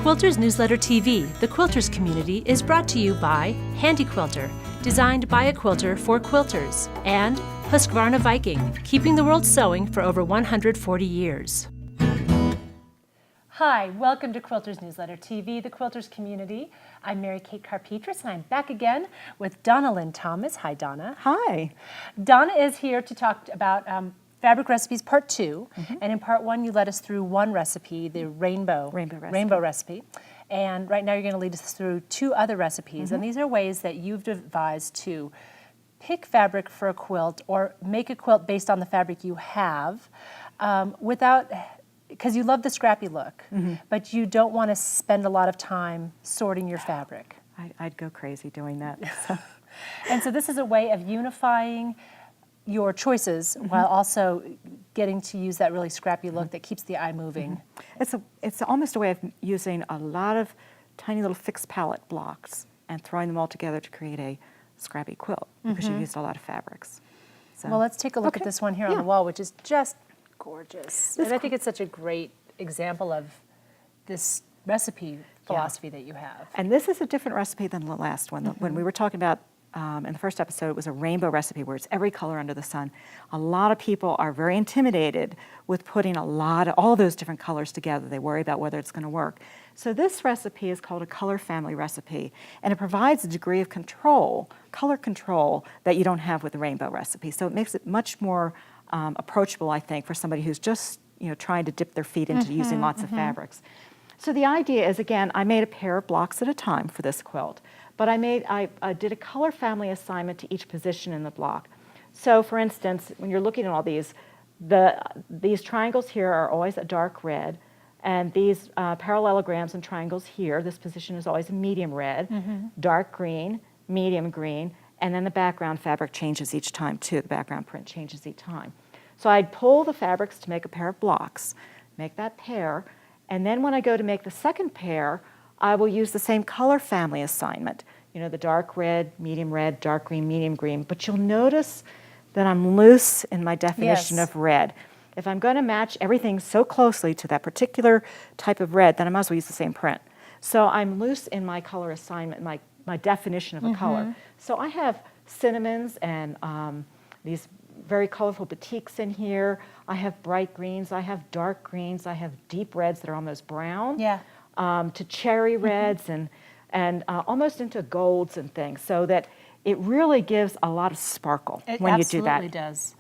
Quilters Newsletter TV, the Quilters community, is brought to you by Handy Quilter, designed by a quilter for quilters, and Husqvarna Viking, keeping the world sewing for over 140 years. Hi, welcome to Quilters Newsletter TV, the Quilters community. I'm Mary Kate Karr-Petras, and I'm back again with Donna Lynn Thomas. Hi, Donna. Hi. Donna is here to talk about Fabric Recipes Part 2, and in Part 1 you led us through one recipe, the rainbow recipe. And right now you're going to lead us through two other recipes, and these are ways that you've devised to pick fabric for a quilt or make a quilt based on the fabric you have because you love the scrappy look, but you don't want to spend a lot of time sorting your fabric. I'd go crazy doing that. And so this is a way of unifying your choices while also getting to use that really scrappy look that keeps the eye moving. It's almost a way of using a lot of tiny little fixed palette blocks and throwing them all together to create a scrappy quilt because you used a lot of fabrics. So. Well, let's take a look at this one here on the wall, which is just gorgeous. And I think it's such a great example of this recipe philosophy that you have. And this is a different recipe than the last one. When we were talking about in the first episode, it was a rainbow recipe where it's every color under the sun. A lot of people are very intimidated with putting all those different colors together. They worry about whether it's going to work. So this recipe is called a color family recipe, and it provides a degree of control, color control, that you don't have with the rainbow recipe. So it makes it much more approachable, I think, for somebody who's just trying to dip their feet into using lots of fabrics. So the idea is, again, I made a pair of blocks at a time for this quilt. But I did a color family assignment to each position in the block. So for instance, when you're looking at all these triangles here are always a dark red, and these parallelograms and triangles here, this position is always a medium red, dark green, medium green, and then the background fabric changes each time too. The background print changes each time. So I'd pull the fabrics to make a pair of blocks, make that pair, and then when I go to make the second pair, I will use the same color family assignment, the dark red, dark green, medium green, but you'll notice that I'm loose in my definition of red. If I'm going to match everything so closely to that particular type of red, then I might as well use the same print. So I'm loose in my color assignment, my definition of a color. So I have cinnamons and these very colorful batiks in here. I have bright greens, I have dark greens, I have deep reds that are almost brown. To cherry reds and almost into golds and things, so that it really gives a lot of sparkle when you do that. It absolutely does.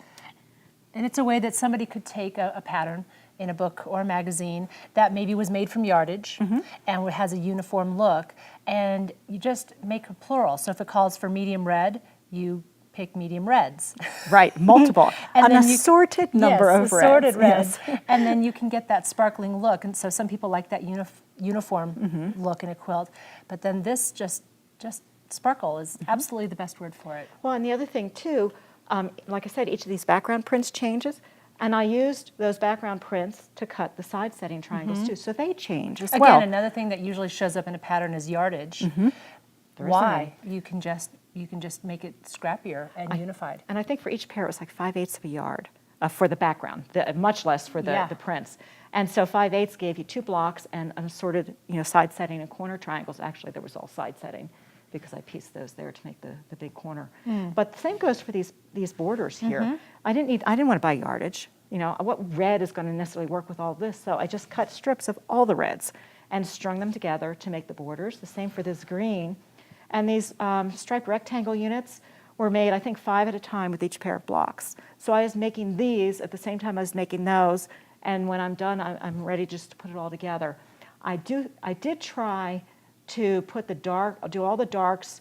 And it's a way that somebody could take a pattern in a book or a magazine that maybe was made from yardage and has a uniform look, and you just make a plural. So if it calls for medium red, you pick medium reds. Right, multiple. And an assorted number of assorted reds. Yes. And then you can get that sparkling look. And so some people like that uniform look in a quilt. But then this just sparkle is absolutely the best word for it. Well, and the other thing too, like I said, each of these background prints changes. And I used those background prints to cut the side setting triangles too. So they change as well. Again, another thing that usually shows up in a pattern is yardage. Why? You can just make it scrappier and unified. And I think for each pair it was like 5/8 of a yard for the background, much less for the prints. And so 5/8 gave you 2 blocks and an assorted side setting and corner triangles. Actually, there was all side setting because I pieced those there to make the big corner. But the same goes for these borders here. I didn't want to buy yardage. What red is going to necessarily work with all this? So I just cut strips of all the reds and strung them together to make the borders. The same for this green. And these striped rectangle units were made, I think, 5 at a time with each pair of blocks. So I was making these at the same time I was making those, and when I'm done, I'm ready just to put it all together. I did try to put do all the darks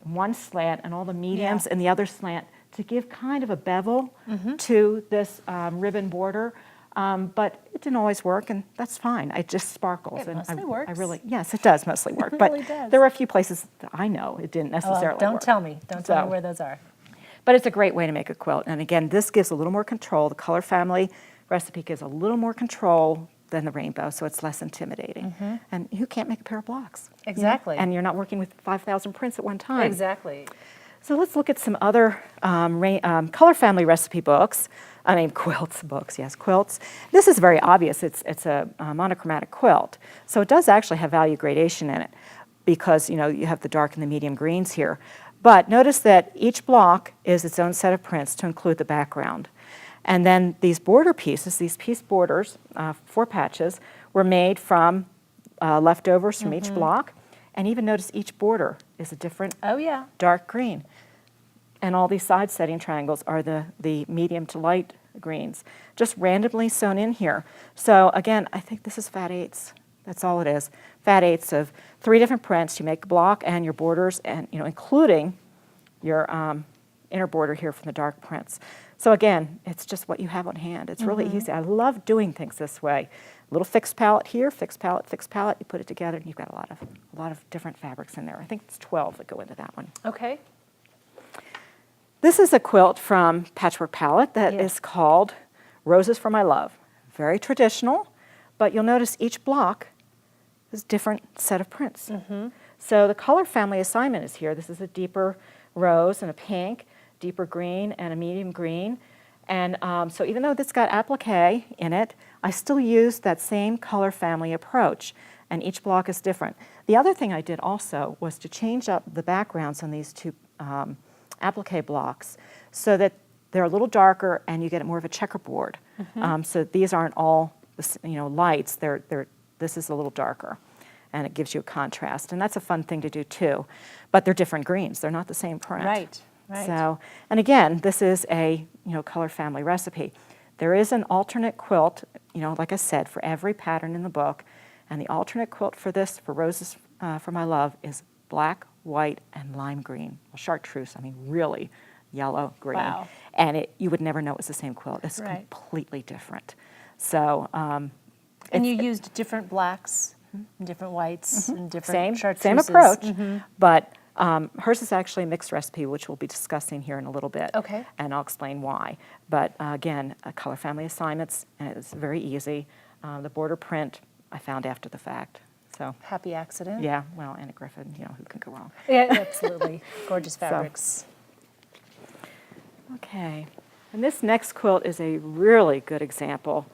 in one slant and all the mediums in the other slant to give kind of a bevel to this ribbon border. But it didn't always work, and that's fine. It just sparkles. It mostly works. Yes, it does mostly work. It but really does. there are a few places that I know it didn't necessarily work. Don't tell me. Don't tell me where those are. But it's a great way to make a quilt. And again, this gives a little more control. The color family recipe gives a little more control than the rainbow, so it's less intimidating. And who can't make a pair of blocks? Exactly. And you're not working with 5,000 prints at one time. Exactly. So let's look at some other color family recipe books. Quilts books, yes, quilts. This is very obvious. It's a monochromatic quilt. So it does actually have value gradation in it because, you have the dark and the medium greens here. But notice that each block is its own set of prints to include the background. And then these border pieces, these piece borders, 4 patches, were made from leftovers from each block. And even notice each border is a different dark green. And all these side setting triangles are the medium to light greens, just randomly sewn in here. So again, I think this is fat eighths. That's all it is. Fat eighths of 3 different prints. You make a block and your borders, and including your inner border here from the dark prints. So again, it's just what you have on hand. It's really easy. I love doing things this way. A little fixed palette here, fixed palette. You put it together, and you've got a lot of different fabrics in there. I think it's 12 that go into that one. Okay. This is a quilt from Patchwork Palette that is called Roses for My Love. Very traditional, but you'll notice each block is a different set of prints. So the color family assignment is here. This is a deeper rose and a pink, deeper green and a medium green. And so even though this got applique in it, I still used that same color family approach, and each block is different. The other thing I did also was to change up the backgrounds on these 2 applique blocks so that they're a little darker and you get more of a checkerboard. So these aren't all lights. This is a little darker, and it gives you a contrast. And that's a fun thing to do too. But they're different greens. They're not the same print. Right. So, and again, this is a color family recipe. There is an alternate quilt, like I said, for every pattern in the book. And the alternate quilt for this, for Roses for My Love, is black, white, and lime green. Well, chartreuse, really yellow, green. Wow. And you would never know it was the same quilt. It's completely different. So, and you used different blacks, and different whites, and different chartreuses. Same approach, but hers is actually a mixed recipe, which we'll be discussing here in a little bit. Okay. And I'll explain why. But again, color family assignments, and it's very easy. The border print I found after the fact. So happy accident. Yeah, well, Anna Griffin, who can go wrong? Yeah, absolutely. Gorgeous fabrics. Okay. And this next quilt is a really good example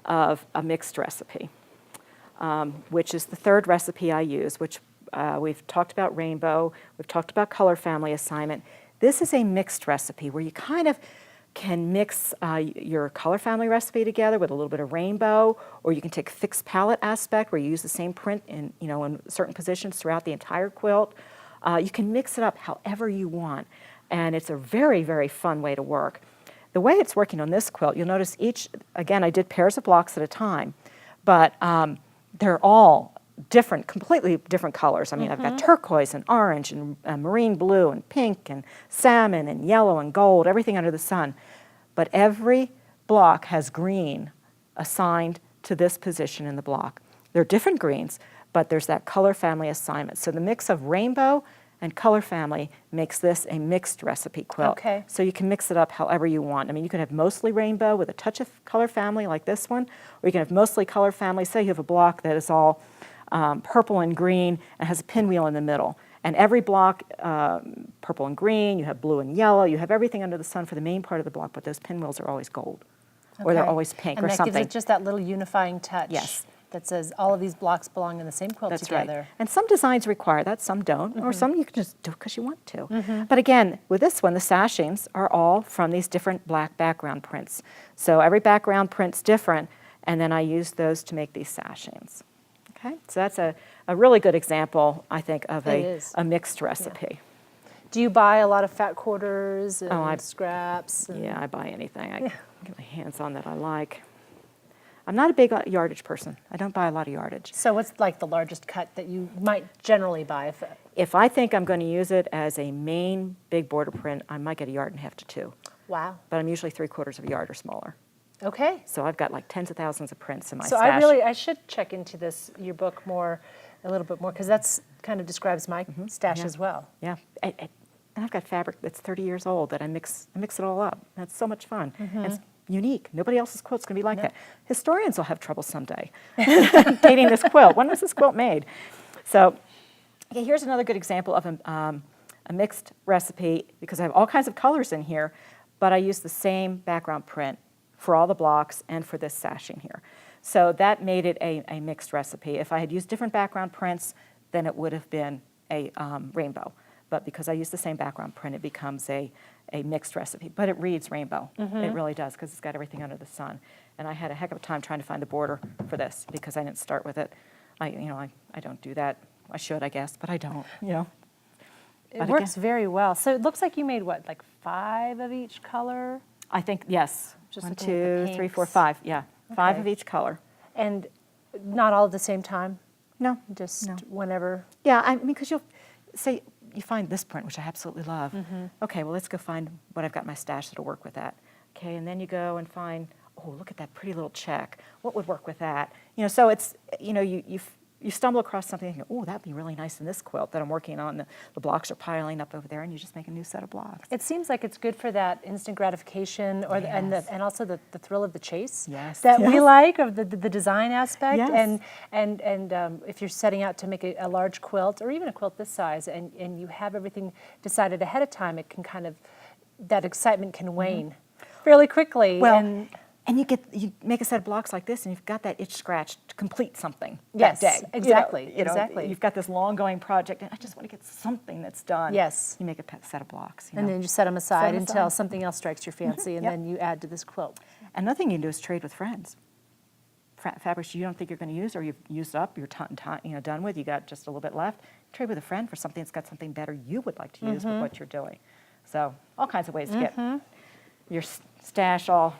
of a mixed recipe, which is the 3rd recipe I use, which we've talked about rainbow, we've talked about color family assignment. This is a mixed recipe where you kind of can mix your color family recipe together with a little bit of rainbow, or you can take a fixed palette aspect where you use the same print in certain positions throughout the entire quilt. You can mix it up however you want, and it's a very, very fun way to work. The way it's working on this quilt, you'll notice again, I did pairs of blocks at a time, but they're all different, completely different colors. I've got turquoise and orange and marine blue and pink and salmon and yellow and gold, everything under the sun. But every block has green assigned to this position in the block. They're different greens, but there's that color family assignment. So the mix of rainbow and color family makes this a mixed recipe quilt. Okay. So you can mix it up however you want. You can have mostly rainbow with a touch of color family like this one, or you can have mostly color family. Say you have a block that is all purple and green and has a pinwheel in the middle. And every block, purple and green, you have blue and yellow, you have everything under the sun for the main part of the block, but those pinwheels are always gold. Or they're always pink or something. And that gives it just that little unifying touch. Yes. That says all of these blocks belong in the same quilt together. Right. And some designs require that, some don't, or some you can just do it because you want to. But again, with this one, the sashings are all from these different black background prints. So every background print's different, and then I use those to make these sashings. Okay, so that's a really good example, I think, of a mixed recipe. Yeah. Do you buy a lot of fat quarters and scraps? Yeah, I buy anything I get my hands on that I like. I'm not a big yardage person. I don't buy a lot of yardage. So what's like the largest cut that you might generally buy? If I think I'm going to use it as a main big border print, I might get 1.5 yards to 2. Wow. But I'm usually 3/4 of a yard or smaller. Okay. So I've got like tens of thousands of prints in my stash. So I should check into your book a little bit more, because that's kind of describes my stash as well. Yeah. And I've got fabric that's 30 years old that I mix it all up. That's so much fun. And it's unique. Nobody else's quilt's going to be like that. Historians will have trouble someday dating this quilt. When was this quilt made? So okay, here's another good example of a mixed recipe, because I have all kinds of colors in here, but I use the same background print for all the blocks and for this sashing here. So that made it a mixed recipe. If I had used different background prints, then it would have been a rainbow. But because I use the same background print, it becomes a mixed recipe. But it reads rainbow. It really does, because it's got everything under the sun. And I had a heck of a time trying to find the border for this, because I didn't start with it. I don't do that. I should, I guess, but I don't, It works very well. So it looks like you made, what, like 5 of each color? I think, yes. Just 1, looking at the 2, 3, 4, pinks. 5. Yeah, 5 Okay. of each color. And not all at the same time? No. Just No. whenever? Yeah, I mean, because you'll say, you find this print, which I absolutely love. Okay, well, let's go find what I've got in my stash that'll work with that. Okay, and then you go and find, oh, look at that pretty little check. What would work with that? So it's, you stumble across something and you go, oh, that'd be really nice in this quilt that I'm working on. The blocks are piling up over there, and you just make a new set of blocks. It seems like it's good for that instant gratification, or Yes. and also the thrill of the chase. Yes. That we Yes. like, of the design aspect. Yes. And if you're setting out to make a large quilt, or even a quilt this size, and you have everything decided ahead of time, it can kind of, that excitement can wane fairly quickly. Well, and you make a set of blocks like this, and you've got that itch scratched to complete something that Yes, day. exactly, exactly. You've got this long going project, and I just want to get something that's done. Yes. You make a set of blocks. And then you set them aside Set 'em until aside. something else strikes your fancy, and Yep. then you add to this quilt. Another thing you can do is trade with friends. Fabrics you don't think you're going to use, or you've used up, you're done with, you got just a little bit left. Trade with a friend for something that's got something better you would like to use with what you're doing. So all kinds of ways to get your stash all.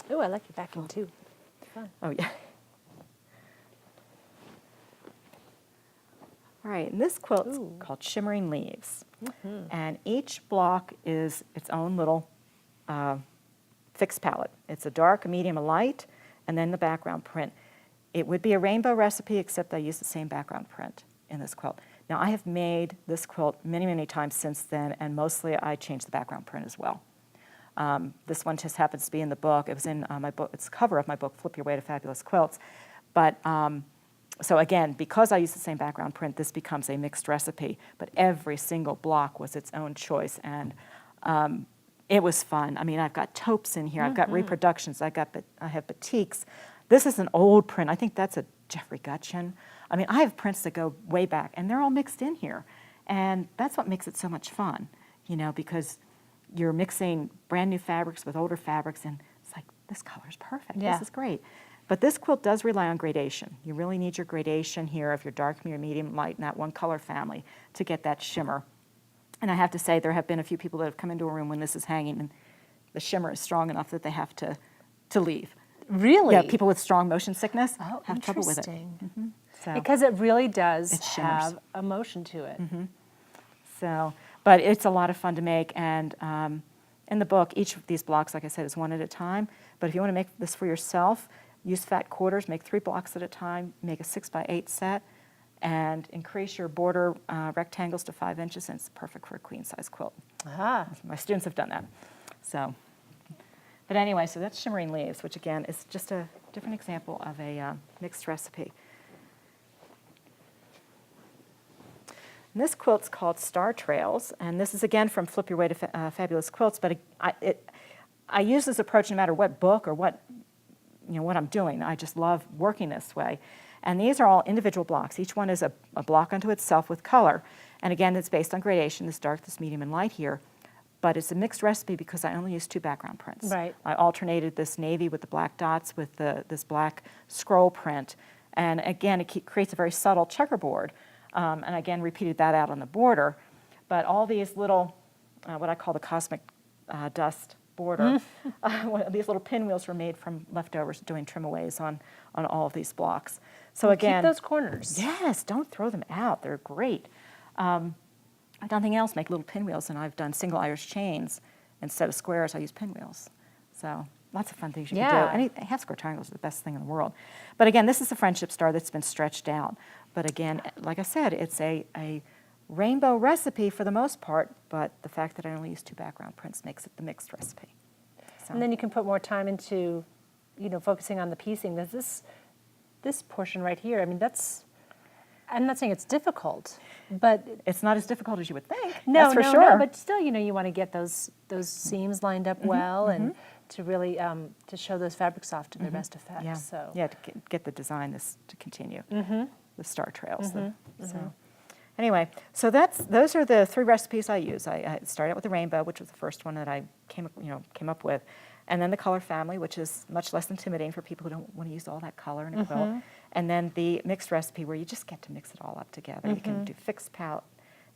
Oh, I like your vacuum too. Oh, yeah. All right, and this quilt's called Shimmering Leaves. And each block is its own little fixed palette. It's a dark, a medium, a light, and then the background print. It would be a rainbow recipe, except I use the same background print in this quilt. Now, I have made this quilt many, many times since then, and mostly I changed the background print as well. This one just happens to be in the book. It was in my book. It's the cover of my book, Flip Your Way to Fabulous Quilts. But so again, because I use the same background print, this becomes a mixed recipe. But every single block was its own choice, and it was fun. I mean, I've got taupes in here. I've got reproductions. I have batiks. This is an old print. I think that's a Jeffrey Gutchen. I mean, I have prints that go way back, and they're all mixed in here. And that's what makes it so much fun, because you're mixing brand new fabrics with older fabrics, and it's like, this color is perfect. Yeah. This is great. But this quilt does rely on gradation. You really need your gradation here of your dark, your medium, light, and that one color family to get that shimmer. And I have to say, there have been a few people that have come into a room when this is hanging, and the shimmer is strong enough that they have to leave. Really? Yeah, people with strong motion sickness have trouble with it. Interesting. So, Because it really does It shimmers. have a motion to it. But it's a lot of fun to make, and in the book, each of these blocks, like I said, is one at a time. But if you want to make this for yourself, use fat quarters, make 3 blocks at a time, make a 6x8 set, and increase your border rectangles to 5 inches, and it's perfect for a queen-size quilt. Ah. My students have done that. So, but anyway, so that's Shimmering Leaves, which again is just a different example of a mixed recipe. And this quilt's called Star Trails, and this is again from Flip Your Way to Fabulous Quilts. But I use this approach no matter what book or what I'm doing. I just love working this way. And these are all individual blocks. Each one is a block unto itself with color. And again, it's based on gradation, this dark, this medium, and light here. But it's a mixed recipe because I only used 2 background prints. Right. I alternated this navy with the black dots with this black scroll print. And again, it creates a very subtle checkerboard. And again, repeated that out on the border. But all these little, what I call the cosmic dust border, these little pinwheels were made from leftovers doing trimaways on all of these blocks. So again, keep those corners. Yes, don't throw them out. They're great. I've done nothing else, make little pinwheels, and I've done single Irish chains. Instead of squares, I use pinwheels. So lots of fun things you can do. And half square triangles are the best thing in the world. But again, this is a friendship star that's been stretched out. But again, like I said, it's a rainbow recipe for the most part, but the fact that I only use 2 background prints makes it the mixed recipe. And then you can put more time into, focusing on the piecing. There's this portion right here. I mean, I'm not saying it's difficult, but it's not as difficult as you would think. No, that's for no, sure. no. But still, you want to get those seams lined up well, and to really to show those fabrics off to their best effect. Yeah, So to get the design to continue. The star trails. So anyway, so those are the 3 recipes I use. I started out with the rainbow, which was the first one that I came up with, and then the color family, which is much less intimidating for people who don't want to use all that color in a quilt, and then the mixed recipe where you just get to mix it all up together. You can do fixed pout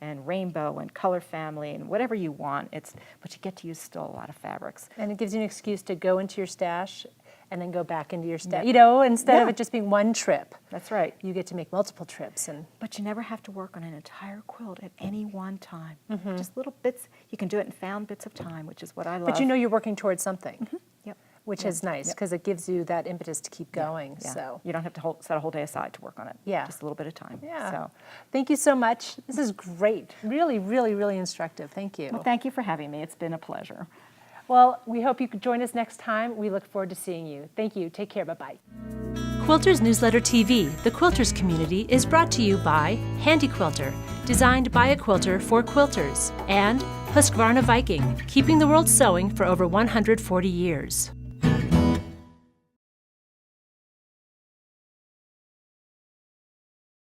and rainbow and color family and whatever you want. But you get to use still a lot of fabrics. And it gives you an excuse to go into your stash and then go back into your stash. Instead of it just being one trip. That's right. You get to make multiple trips. But you never have to work on an entire quilt at any one time. Just little bits. You can do it in found bits of time, which is what I love. But you're working towards something. Yep. Which is nice, because it gives you that impetus to keep going. Yeah. So you don't have to set a whole day aside to work on it. Yeah. Just a little bit of time. Yeah. So thank you so much. This is great. Really, really, really instructive. Thank you. well, thank you for having me. It's been a pleasure. Well, we hope you could join us next time. We look forward to seeing you. Thank you. Take care. Bye-bye. Quilters Newsletter TV, the Quilters community, is brought to you by Handy Quilter, designed by a quilter for quilters, and Husqvarna Viking, keeping the world sewing for over 140 years.